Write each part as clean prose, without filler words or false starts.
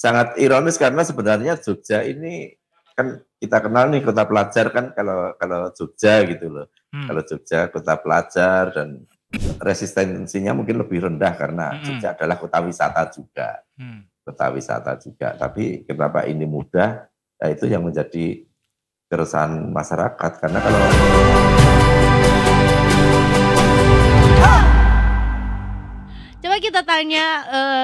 sangat ironis karena sebenarnya Jogja ini kan kita kenal nih kota pelajar kan kalau Jogja gitu loh. Kalau Jogja kota pelajar dan resistensinya mungkin lebih rendah karena Jogja adalah kota wisata juga. Kota wisata juga. Tapi kenapa ini mudah? Nah, itu yang menjadi keresahan masyarakat karena kalau coba kita tanya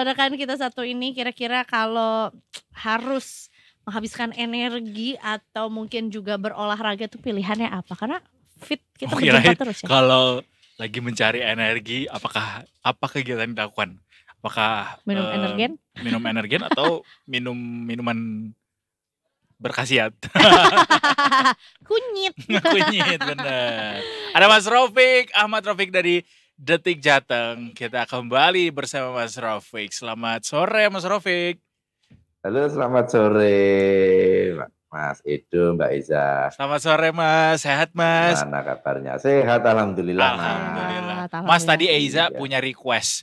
rekan kita satu ini, kira-kira kalau harus menghabiskan energi atau mungkin juga berolahraga tuh pilihannya apa? Karena fit kita berjumpa terus ya. Kalau lagi mencari energi, apa kegiatan yang dilakukan? Apakah minum energen? Minum energen atau minuman berkhasiat? Kunyit. Kunyit, benar. Ada Mas Raufik, Ahmad Raufik dari Detik Jateng. Kita kembali bersama Mas Raufik. Selamat sore Mas Raufik. Halo, selamat sore Mas Edo, Mbak Iza. Selamat sore Mas, sehat Mas? Mana kabarnya? Sehat, alhamdulillah. Alhamdulillah. Mas tadi Eiza punya request.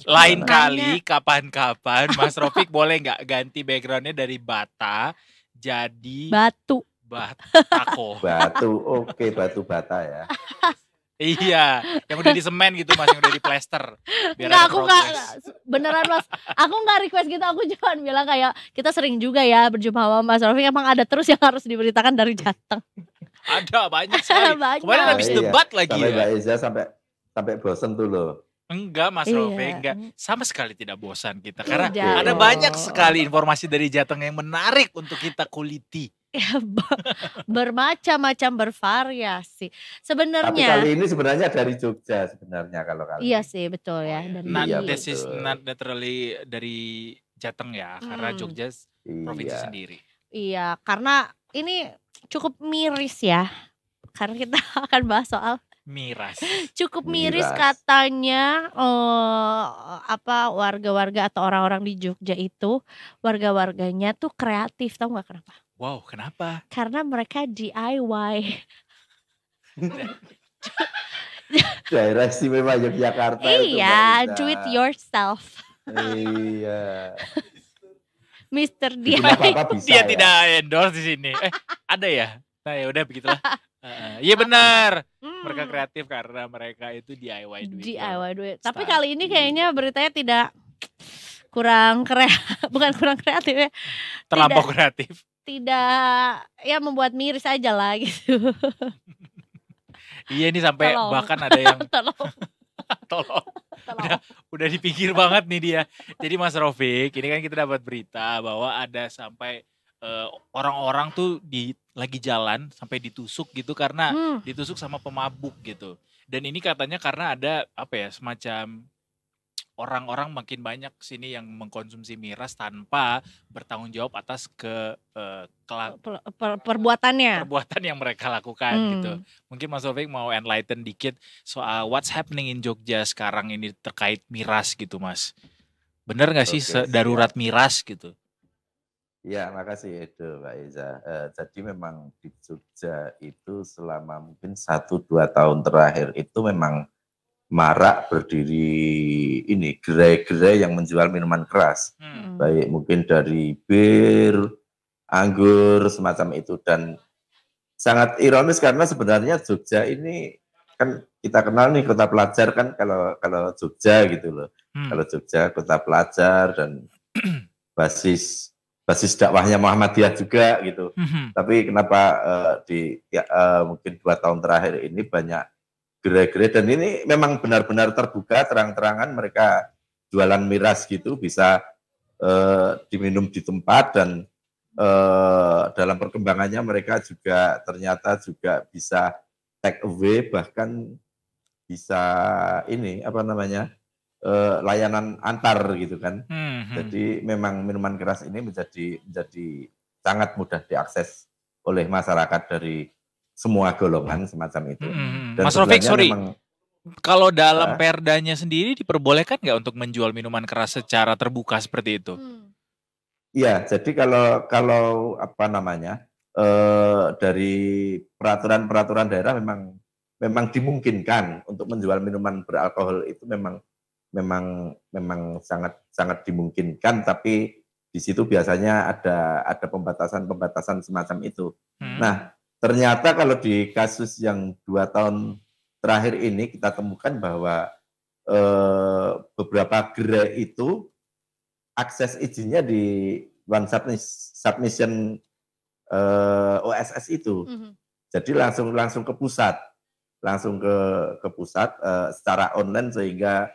Lain kali, kapan-kapan Mas Raufik boleh nggak ganti backgroundnya dari bata jadi batu. Batako. Batu, oke, batu bata ya. Iya, yang udah di semen gitu Mas, yang udah di plester. Enggak, aku nggak beneran Mas. Aku nggak request gitu, aku cuma bilang kayak kita sering juga ya berjumpa sama Mas Raufik. Emang ada terus yang harus diberitakan dari Jateng. Ada banyak sekali. Banyak. Kemarin habis debat lagi sampai ya. Mbak Iza sampai bosen tuh loh. Enggak Mas Raufik, enggak. Sama sekali tidak bosan kita. Karena Udah. ada banyak sekali informasi dari Jateng yang menarik untuk kita kuliti. Ya, bermacam-macam, bervariasi. Tapi Sebenarnya kali ini sebenarnya dari Jogja sebenarnya kalau kali iya ini. sih, betul ya. Dan Iya, This is betul. not literally dari Jateng ya, karena Jogja provinsi Iya. sendiri. Iya, karena ini cukup miris ya. Karena kita akan bahas soal Miras. cukup miris Miras. katanya warga-warga atau orang-orang di Jogja itu warga-warganya tuh kreatif, tahu nggak kenapa? Wow, kenapa? Karena mereka DIY. Daerah istimewa Yogyakarta itu. Iya, Mbak Iza. do it yourself. Iya. Mr. Bikin DIY. apa-apa bisa Dia ya. tidak endorse di sini. Ada ya? Nah ya udah begitulah. Iya benar. Mereka kreatif karena mereka itu DIY do it. DIY duit. Tapi Style. kali ini kayaknya beritanya tidak bukan kurang kreatif ya. Terlampau kreatif. Tidak ya, membuat miris aja lah gitu. Iya ini sampai Tolong. bahkan ada yang Tolong. tolong. Udah di pinggir banget nih dia. Jadi Mas Raufik, ini kan kita dapat berita bahwa ada sampai orang-orang tuh lagi jalan sampai ditusuk gitu karena ditusuk sama pemabuk gitu. Dan ini katanya karena ada semacam orang-orang makin banyak sini yang mengkonsumsi miras tanpa bertanggung jawab atas Perbuatannya. perbuatan yang mereka lakukan gitu. Mungkin Mas Raufik mau enlighten dikit soal what's happening in Jogja sekarang ini terkait miras gitu Mas. Bener gak sih Oke, darurat siap. miras gitu? Ya, makasih Edo, Mbak Iza. Jadi memang di Jogja itu selama mungkin 1-2 tahun terakhir itu memang marak berdiri ini gerai-gerai yang menjual minuman keras. Baik mungkin dari bir, anggur, semacam itu. Dan sangat ironis karena sebenarnya Jogja ini kan kita kenal nih kota pelajar kan kalau Jogja gitu loh. Kalau Jogja kota pelajar dan basis dakwahnya Muhammadiyah juga gitu. Tapi kenapa mungkin 2 tahun terakhir ini banyak gerai-gerai dan ini memang benar-benar terbuka terang-terangan mereka jualan miras gitu bisa diminum di tempat dan dalam perkembangannya mereka juga ternyata juga bisa take away bahkan bisa layanan antar gitu kan. Jadi memang minuman keras ini menjadi sangat mudah diakses oleh masyarakat dari semua golongan semacam itu. Dan Mas Raufik, sorry. memang, kalau dalam perdanya sendiri diperbolehkan nggak untuk menjual minuman keras secara terbuka seperti itu? Iya, jadi kalau dari peraturan daerah memang dimungkinkan untuk menjual minuman beralkohol itu memang sangat dimungkinkan, tapi di situ biasanya ada pembatasan semacam itu. Hmm. Nah, ternyata kalau di kasus yang 2 tahun terakhir ini kita temukan bahwa beberapa gerai itu akses izinnya di one submission OSS itu. Jadi langsung ke pusat, secara online sehingga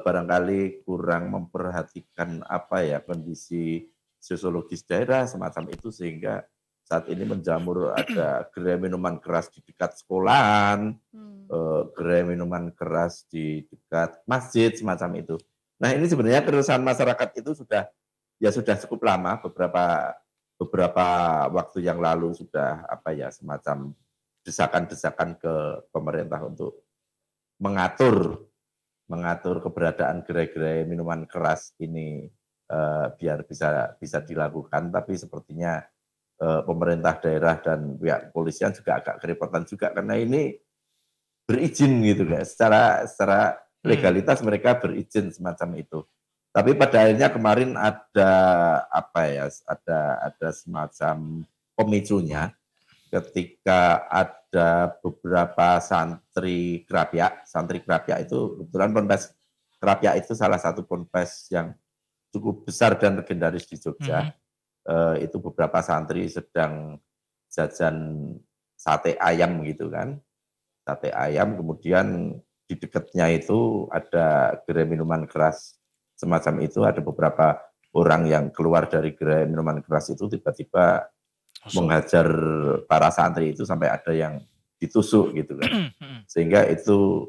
barangkali kurang memperhatikan kondisi sosiologis daerah semacam itu sehingga saat ini menjamur ada gerai minuman keras di dekat sekolahan, gerai minuman keras di dekat masjid semacam itu. Nah ini sebenarnya keresahan masyarakat itu sudah cukup lama, beberapa waktu yang lalu sudah semacam desakan-desakan ke pemerintah untuk mengatur keberadaan gerai-gerai minuman keras ini biar bisa dilakukan, tapi sepertinya pemerintah daerah dan pihak kepolisian juga agak kerepotan juga karena ini berizin gitu guys, secara legalitas mereka berizin semacam itu. Tapi pada akhirnya kemarin ada semacam pemicunya ketika ada beberapa santri Krapyak itu kebetulan Ponpes Krapyak itu salah satu ponpes yang cukup besar dan legendaris di Jogja. Itu beberapa santri sedang jajan sate ayam gitu kan. Sate ayam, kemudian di dekatnya itu ada gerai minuman keras semacam itu, ada beberapa orang yang keluar dari gerai minuman keras itu tiba-tiba menghajar para santri itu sampai ada yang ditusuk gitu kan. Sehingga itu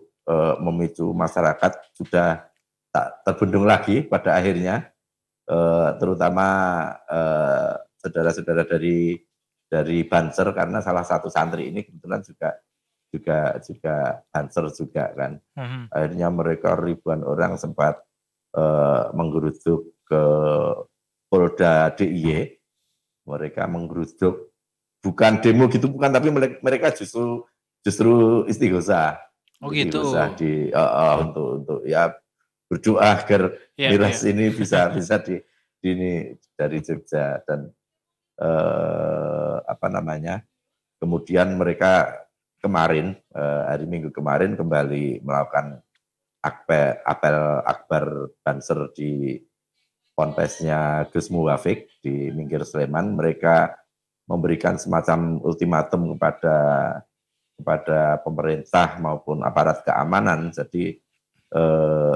memicu masyarakat sudah tak terbendung lagi pada akhirnya, terutama saudara-saudara dari Banser, karena salah satu santri ini kebetulan juga Banser juga kan. Akhirnya mereka ribuan orang sempat menggeruduk ke Polda DIY. Mereka menggeruduk, bukan demo gitu, bukan, tapi mereka justru istighosah. Oh gitu. Untuk ya berdoa agar miras ini bisa ini dari Jogja dan kemudian mereka kemarin hari Minggu kemarin kembali melakukan apel akbar Banser di ponpesnya Gus Muwafiq di Minggir Sleman. Mereka memberikan semacam ultimatum kepada pemerintah maupun aparat keamanan. Jadi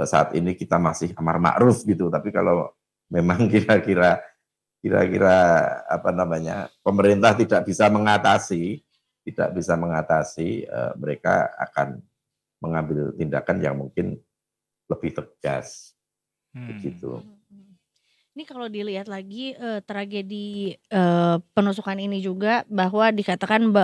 saat ini kita masih amar ma'ruf gitu, tapi kalau memang kira-kira pemerintah tidak bisa mengatasi, mereka akan mengambil tindakan yang mungkin lebih tegas. Begitu. Ini kalau dilihat lagi tragedi penusukan ini juga bahwa dikatakan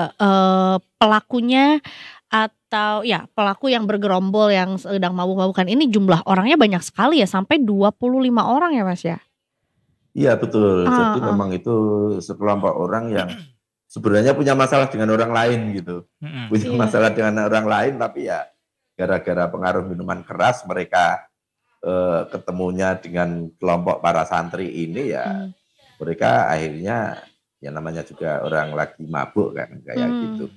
pelakunya atau ya pelaku yang bergerombol yang sedang mabuk-mabukan ini jumlah orangnya banyak sekali ya, sampai 25 orang ya Mas ya? Iya betul, jadi memang itu sekelompok orang yang sebenarnya punya masalah dengan orang lain gitu. Punya masalah dengan orang lain, tapi ya gara-gara pengaruh minuman keras mereka ketemunya dengan kelompok para santri ini ya mereka akhirnya ya namanya juga orang lagi mabuk kan kayak gitu.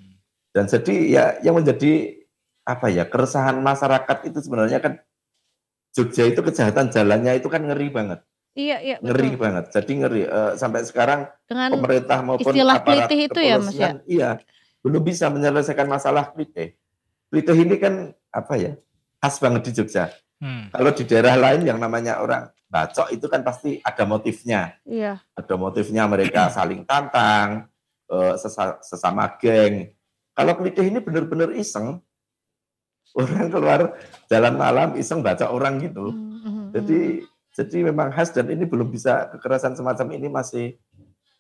Dan jadi ya yang menjadi keresahan masyarakat itu sebenarnya kan Jogja itu kejahatan jalannya itu kan ngeri banget. Iya ngeri betul. Banget. Jadi ngeri sampai sekarang dengan pemerintah maupun aparat kepolisian belum bisa menyelesaikan masalah klitih. Klitih ini kan khas banget di Jogja. Kalau di daerah lain yang namanya orang bacok itu kan pasti ada motifnya. Iya. Ada motifnya, mereka saling tantang, sesama geng. Kalau klitih ini benar-benar iseng. Orang keluar jalan malam iseng bacok orang gitu. Jadi memang khas, dan ini belum bisa, kekerasan semacam ini masih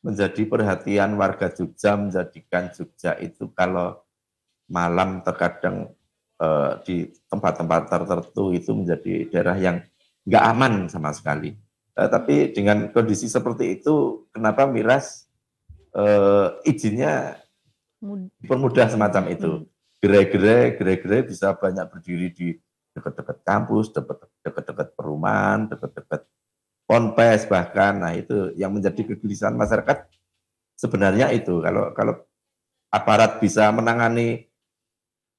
menjadi perhatian warga Jogja, menjadikan Jogja itu kalau malam terkadang di tempat-tempat tertentu itu menjadi daerah yang nggak aman sama sekali. Tapi dengan kondisi seperti itu, kenapa miras izinnya dipermudah semacam itu? Gerai-gerai bisa banyak berdiri di dekat-dekat kampus, dekat-dekat perumahan, dekat-dekat ponpes bahkan. Nah itu yang menjadi kegelisahan masyarakat sebenarnya itu kalau aparat bisa menangani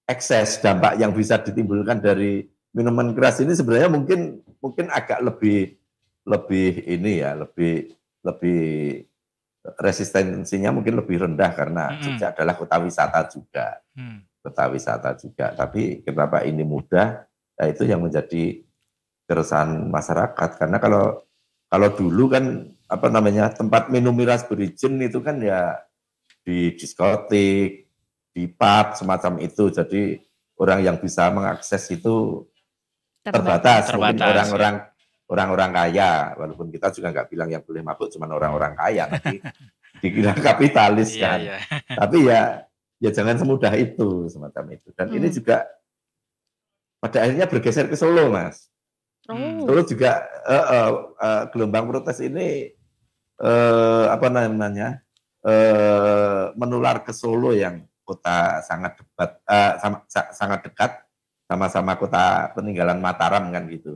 ekses dampak yang bisa ditimbulkan dari minuman keras ini sebenarnya mungkin agak lebih ini ya lebih resistensinya mungkin lebih rendah karena Jogja adalah kota wisata juga. Tapi kenapa ini mudah? Nah, itu yang menjadi keresahan masyarakat karena kalau dulu kan tempat minum miras berizin itu kan ya di diskotik, di pub semacam itu. Jadi orang yang bisa mengakses itu terbatas. Mungkin orang-orang kaya, walaupun kita juga nggak bilang yang boleh mabuk cuma orang-orang kaya, tapi dikira kapitalis kan. Tapi ya jangan semudah itu semacam itu. Dan ini juga pada akhirnya bergeser ke Solo, Mas. Solo juga gelombang protes ini menular ke Solo yang kota sangat dekat sama-sama kota peninggalan Mataram kan gitu.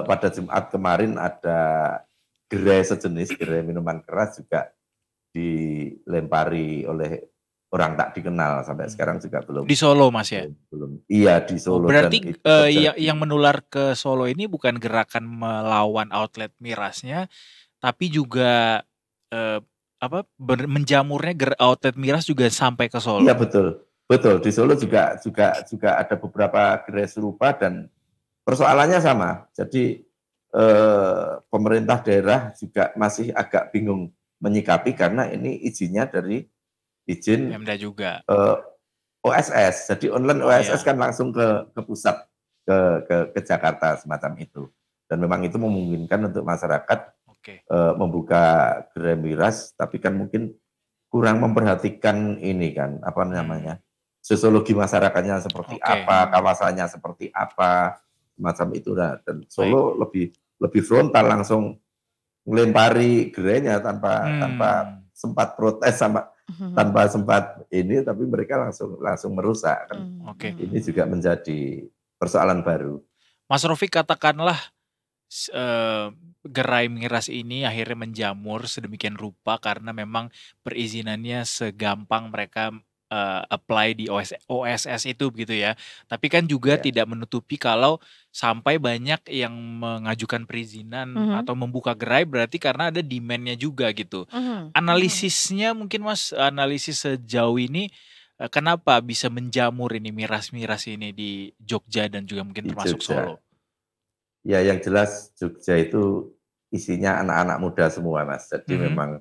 Pada Jumat kemarin ada gerai sejenis, gerai minuman keras juga dilempari oleh orang tak dikenal sampai sekarang juga belum. Di Solo Mas ya? Belum. Iya di Solo. Berarti yang menular ke Solo ini bukan gerakan melawan outlet mirasnya, tapi juga menjamurnya outlet miras juga sampai ke Solo. Iya betul. Di Solo juga ada beberapa gerai serupa dan persoalannya sama. Jadi pemerintah daerah juga masih agak bingung menyikapi karena ini izinnya dari izin Pemda juga. OSS. Jadi online OSS kan langsung ke pusat ke Jakarta semacam itu. Dan memang itu memungkinkan untuk masyarakat membuka gerai miras, tapi kan mungkin kurang memperhatikan ini kan sosiologi masyarakatnya seperti apa, kawasannya seperti apa. Macam itu dan Solo lebih frontal langsung melempari gerainya tanpa sempat protes tanpa sempat ini, tapi mereka langsung merusak kan. Ini juga menjadi persoalan baru. Mas Rofiq, katakanlah gerai miras ini akhirnya menjamur sedemikian rupa karena memang perizinannya segampang mereka apply di OSS itu begitu ya. Tapi kan juga tidak menutupi kalau sampai banyak yang mengajukan perizinan atau membuka gerai berarti karena ada demand-nya juga gitu. Analisisnya mungkin Mas, analisis sejauh ini kenapa bisa menjamur ini miras-miras ini di Jogja dan juga mungkin termasuk Solo? Ya yang jelas Jogja itu isinya anak-anak muda semua Mas. Jadi memang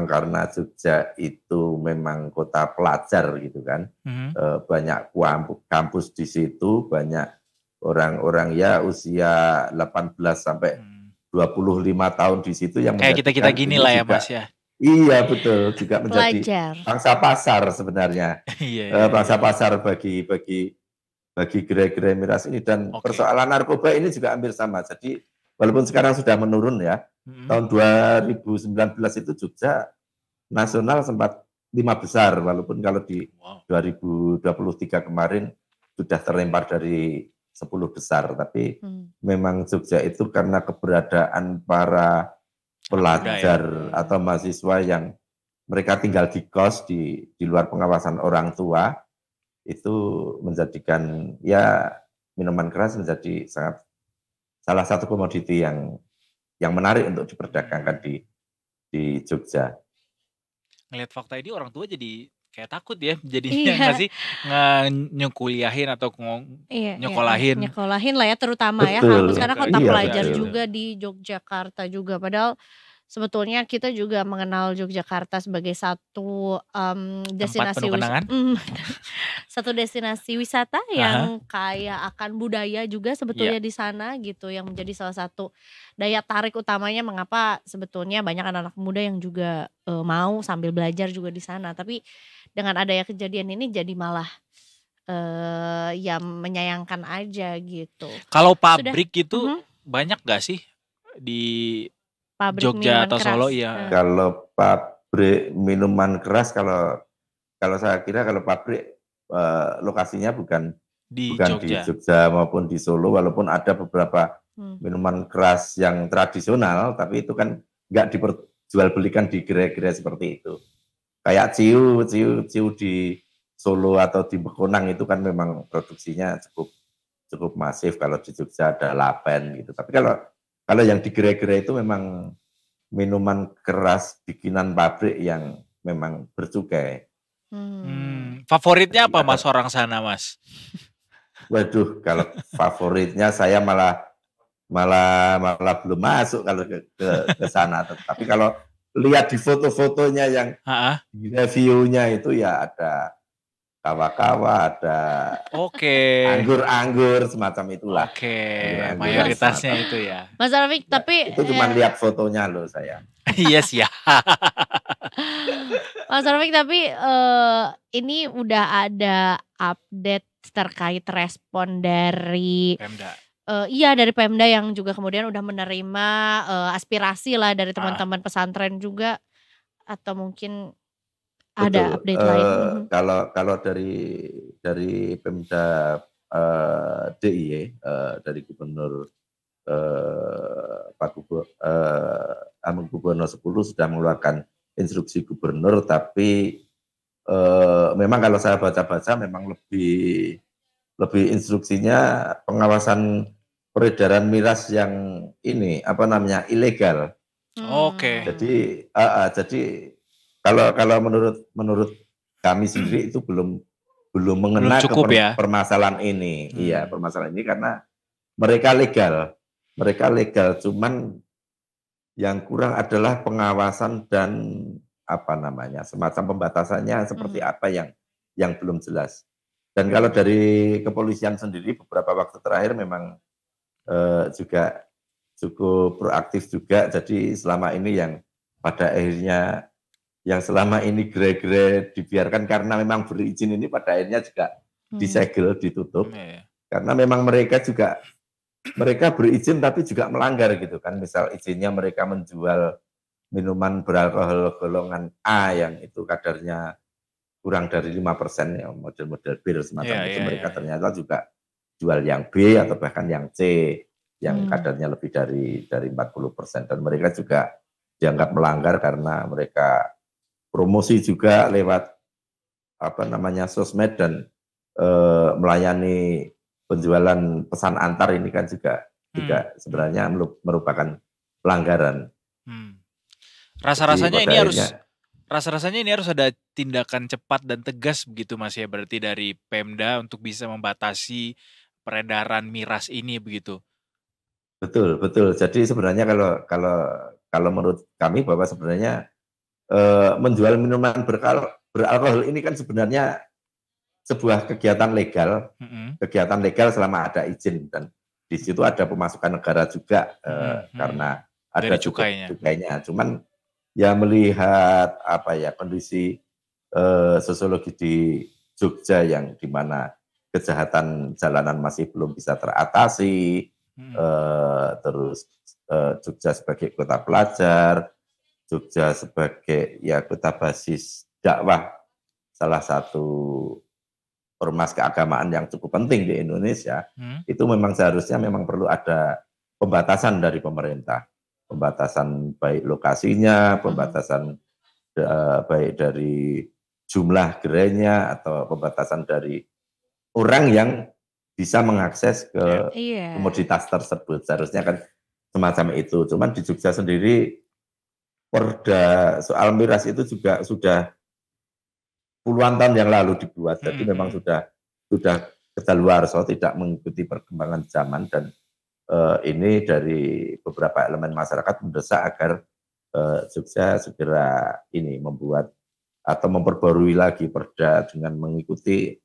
karena Jogja itu memang kota pelajar gitu kan, banyak kampus di situ, banyak orang-orang ya usia 18 sampai 25 tahun di situ yang kayak kita gini lah ya Mas ya. Iya betul, juga menjadi pangsa pasar sebenarnya, pangsa pasar bagi gerai-gerai miras ini dan persoalan narkoba ini juga hampir sama. Jadi walaupun sekarang sudah menurun ya, tahun 2019 itu Jogja nasional sempat 5 besar, walaupun kalau di 2023 kemarin sudah terlempar dari 10 besar, tapi memang Jogja itu karena keberadaan para pelajar atau mahasiswa yang mereka tinggal di kos di luar pengawasan orang tua, itu menjadikan ya minuman keras menjadi salah satu komoditi yang menarik untuk diperdagangkan di Jogja. Ngelihat fakta ini orang tua jadi kayak takut ya jadinya nggak sih nyekuliahin atau nyekolahin. Nyekolahin lah ya terutama ya karena kota pelajar juga di Yogyakarta juga. Padahal sebetulnya kita juga mengenal Yogyakarta sebagai satu destinasi satu destinasi wisata yang kaya akan budaya juga sebetulnya di sana gitu, yang menjadi salah satu daya tarik utamanya mengapa sebetulnya banyak anak-anak muda yang juga mau sambil belajar juga di sana. Tapi dengan adanya kejadian ini jadi malah ya menyayangkan aja gitu. Kalau pabrik gitu banyak gak sih di Jogja atau Solo ya? Kalau pabrik minuman keras, kalau saya kira kalau pabrik lokasinya bukan di Jogja maupun di Solo, walaupun ada beberapa minuman keras yang tradisional, tapi itu kan nggak diperjualbelikan di gerai-gerai seperti itu. Kayak ciu di Solo atau di Bekonang itu kan memang produksinya cukup masif. Kalau di Jogja ada Lapen gitu. Tapi kalau yang di gerai-gerai itu memang minuman keras bikinan pabrik yang memang bercukai. Favoritnya apa Mas orang sana, Mas? Waduh, kalau favoritnya saya malah belum masuk kalau ke sana. Tapi kalau lihat di foto-fotonya yang di reviewnya itu ya ada kawa-kawa, ada anggur-anggur semacam itulah. Mayoritasnya itu ya. Mas Rafiq, tapi itu cuma lihat fotonya loh saya. Yes ya. Mas Rafiq, tapi ini udah ada update terkait respon dari Pemda. Dari Pemda yang juga kemudian udah menerima aspirasi lah dari teman-teman pesantren juga, atau mungkin ada update lain? Kalau dari Pemda DIY, dari Gubernur Pak Gubernur 10 sudah mengeluarkan instruksi gubernur, tapi memang kalau saya baca-baca memang lebih instruksinya pengawasan peredaran miras yang ilegal. Jadi kalau menurut kami sendiri itu belum mengena permasalahan ini. Iya, permasalahan ini karena mereka legal, cuman yang kurang adalah pengawasan dan semacam pembatasannya seperti apa yang belum jelas. Dan kalau dari kepolisian sendiri beberapa waktu terakhir memang juga cukup proaktif juga. Jadi selama ini yang pada akhirnya selama ini gerai-gerai dibiarkan karena memang berizin ini pada akhirnya juga disegel, ditutup. Karena memang mereka berizin tapi juga melanggar gitu kan. Misal izinnya mereka menjual minuman beralkohol golongan A yang itu kadarnya kurang dari 5% ya, model-model bir semacam itu. Mereka ternyata juga jual yang B atau bahkan yang C yang kadarnya lebih dari 40%. Dan mereka juga dianggap melanggar karena mereka promosi juga lewat sosmed dan melayani penjualan pesan antar ini kan juga sebenarnya merupakan pelanggaran. Rasa-rasanya ini harus ada tindakan cepat dan tegas begitu Mas ya, berarti dari Pemda untuk bisa membatasi peredaran miras ini begitu. Betul. Jadi sebenarnya kalau menurut kami bahwa sebenarnya menjual minuman beralkohol ini kan sebenarnya sebuah kegiatan legal, selama ada izin, dan di situ ada pemasukan negara juga karena ada cukainya. Cuman ya melihat kondisi sosiologi di Jogja yang dimana kejahatan jalanan masih belum bisa teratasi, terus Jogja sebagai kota pelajar, Jogja sebagai kota basis dakwah, salah satu ormas keagamaan yang cukup penting di Indonesia, itu memang seharusnya perlu ada pembatasan dari pemerintah. Pembatasan baik lokasinya, pembatasan baik dari jumlah gerainya, atau pembatasan dari orang yang bisa mengakses ke komoditas tersebut. Seharusnya kan semacam itu. Cuman di Jogja sendiri, Perda soal miras itu juga sudah puluhan tahun yang lalu dibuat. Jadi memang sudah kedaluarsa, tidak mengikuti perkembangan zaman, dan ini dari beberapa elemen masyarakat mendesak agar Jogja segera membuat atau memperbarui lagi perda dengan mengikuti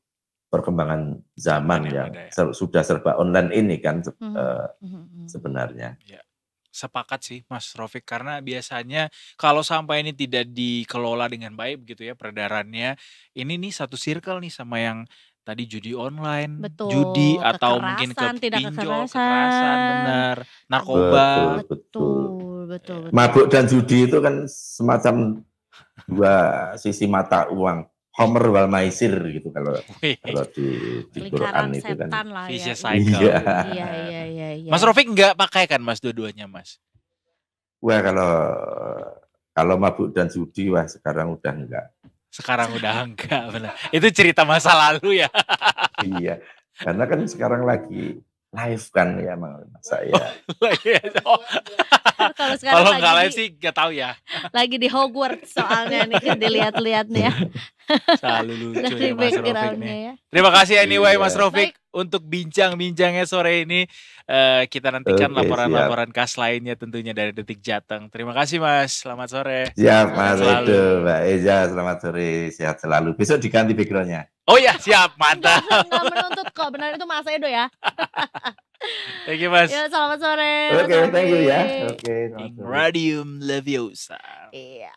perkembangan zaman yang sudah serba online ini kan sebenarnya. Ya, sepakat sih Mas Rafiq, karena biasanya kalau sampai ini tidak dikelola dengan baik begitu ya peredarannya, ini nih satu circle nih sama yang tadi judi online, judi atau mungkin pinjol, kekerasan, benar, narkoba. Betul. Mabuk dan judi itu kan semacam dua sisi mata uang Homer wal maisir gitu kalau Wih, di Quran Lingkaran itu kan. setan lah ya. vicious cycle. Iya. Iya. Mas Rofik nggak pakai kan Mas dua-duanya Mas? Wah kalau mabuk dan judi wah sekarang udah enggak. Sekarang udah enggak benar. Itu cerita masa lalu ya. Iya. Karena kan sekarang lagi live kan ya saya. Oh, Kalau sekarang kalau lagi nggak live di- sih nggak tahu ya. lagi di Hogwarts soalnya nih dilihat-lihat nih ya Selalu lucu dari ya Mas Rofik backgroundnya nih. ya. Terima kasih anyway Iya. Mas Rofik Baik. untuk bincang-bincangnya sore ini. Kita nantikan Oke, laporan-laporan khas lainnya tentunya dari Detik Jateng. Terima kasih Mas. Selamat sore. Siap Mas Selalu. Edo, Mbak Eza, selamat sore, sehat selalu. Besok diganti backgroundnya. Oh ya siap mantap. Enggak menuntut kok, benar itu Mas Edo ya. Thank you Mas. Ya, selamat sore. Oke, Mas thank you ya. Rofik. Oke, selamat sore. Radium Leviosa. Iya.